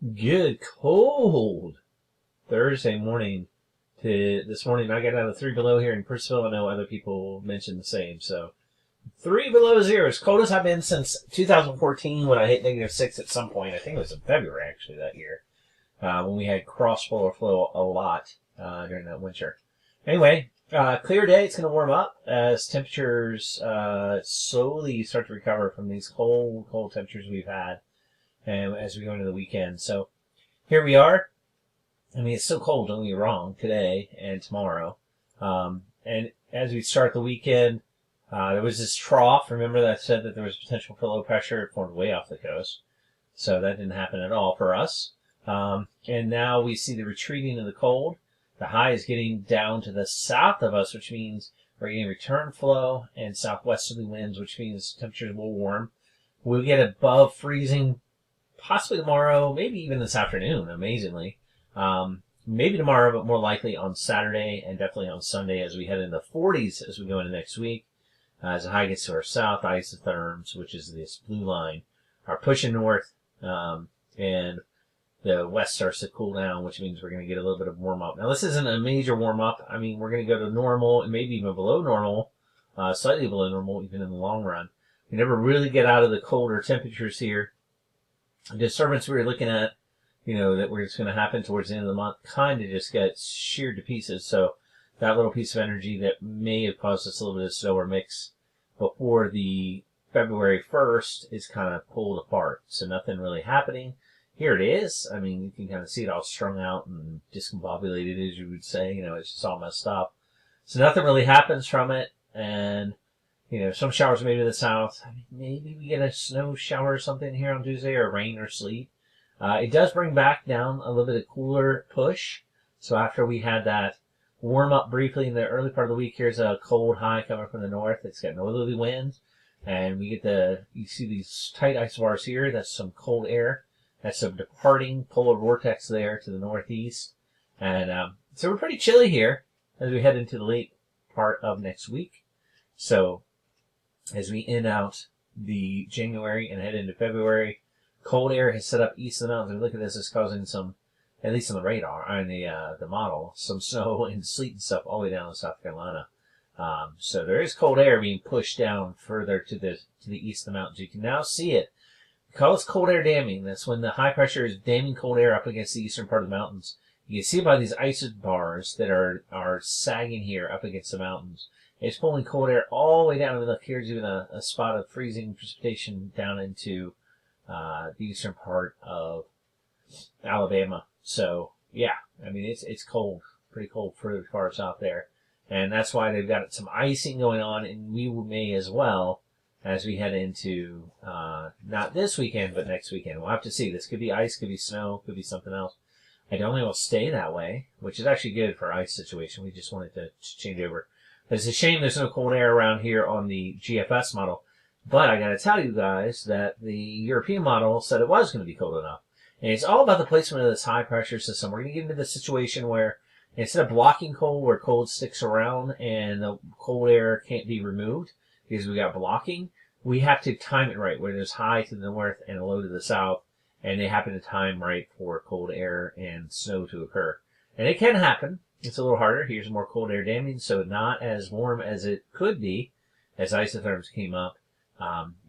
Good cold Thursday morning to this morning. I got down to 3 below here in Purcellville. I know other people mentioned the same. So 3 below 0. As cold as I've been since 2014 when I hit -6 at some point. I think it was in February actually that year when we had cross polar flow a lot during that winter. Anyway, clear day. It's going to warm up as temperatures slowly start to recover from these cold temperatures we've had. And as we go into the weekend. So here we are. I mean, it's still cold, don't get me wrong, today and tomorrow. And as we start the weekend, there was this trough. Remember that I said that there was potential for low pressure. It formed way off the coast. So that didn't happen at all for us. And now we see the retreating of the cold. The high is getting down to the south of us, which means we're getting return flow and southwesterly winds, which means temperatures will warm. We'll get above freezing possibly tomorrow, maybe even this afternoon, amazingly. Maybe tomorrow, but more likely on Saturday and definitely on Sunday as we head into the 40s as we go into next week. As the high gets to our south, isotherms, which is this blue line, are pushing north, and the west starts to cool down, which means we're going to get a little bit of warm up. Now, this isn't a major warm up. I mean, we're going to go to normal and maybe even below normal, slightly below normal, even in the long run. We never really get out of the colder temperatures here. The disturbance we were looking at, that we're just going to happen towards the end of the month, kind of just got sheared to pieces. So that little piece of energy that may have caused us a little bit of slower mix before the February 1st is kind of pulled apart. So nothing really happening. Here it is. I mean, you can kind of see it all strung out and discombobulated, as you would say. It's just all messed up. So nothing really happens from it. And some showers maybe to the south. I mean, maybe we get a snow shower or something here on Tuesday, or rain or sleet. It does bring back down a little bit of cooler push. So after we had that warm up briefly in the early part of the week, here's a cold high coming from the north. It's got northerly winds, and we get you see these tight isobars here. That's some cold air. That's some departing polar vortex there to the northeast. And so we're pretty chilly here as we head into the late part of next week. So as we end out the January and head into February, cold air has set up east of the mountains. Look at this; it's causing some, at least on the radar, on the model, some snow and sleet and stuff all the way down to South Carolina. So there is cold air being pushed down further to the east of the mountains. You can now see it. We call this cold air damming. That's when the high pressure is damming cold air up against the eastern part of the mountains. You can see it by these isobars that are sagging here up against the mountains. It's pulling cold air all the way down. Look, here's even a spot of freezing precipitation down into the eastern part of Alabama. So, yeah, I mean, it's cold, pretty cold further far south there. And that's why they've got some icing going on, and we may as well as we head into, not this weekend, but next weekend. We'll have to see. This could be ice, could be snow, could be something else. I don't think it will stay that way, which is actually good for ice situation. We just wanted to change over. It's a shame there's no cold air around here on the GFS model. But I got to tell you guys that the European model said it was going to be cold enough. And it's all about the placement of this high pressure system. We're going to get into the situation where instead of blocking cold, where cold sticks around and the cold air can't be removed because we got blocking, we have to time it right, where there's high to the north and a low to the south. And they happen to time right for cold air and snow to occur. And it can happen. It's a little harder. Here's more cold air damming, so not as warm as it could be as isotherms came up.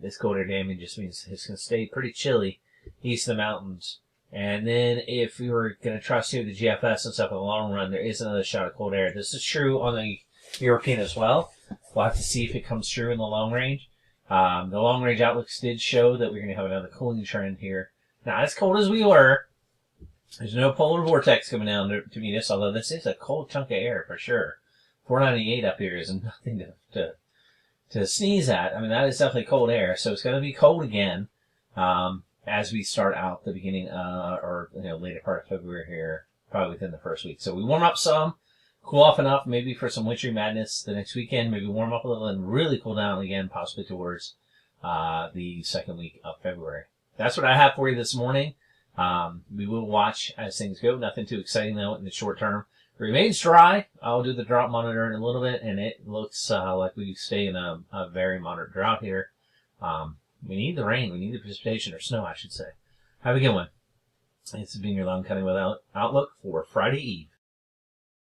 This cold air damming just means it's going to stay pretty chilly east of the mountains. And then if we were going to trust here the GFS and stuff in the long run, there is another shot of cold air. This is true on the European as well. We'll have to see if it comes true in the long range. The long range outlooks did show that we're going to have another cooling trend here. Not as cold as we were. There's no polar vortex coming down to meet us, although this is a cold chunk of air for sure. 498 up here is nothing to sneeze at. I mean, that is definitely cold air, so it's going to be cold again as we start out the beginning or later part of February here, probably within the first week. So we warm up some, cool off enough, maybe for some wintry madness the next weekend. Maybe warm up a little and really cool down again, possibly towards the second week of February. That's what I have for you this morning. We will watch as things go. Nothing too exciting, though, in the short term. It remains dry. I'll do the drought monitor in a little bit, and it looks like we stay in a very moderate drought here. We need the rain. We need the precipitation, or snow, I should say. Have a good one. This has been your Loudoun County Weather Outlook for Friday Eve.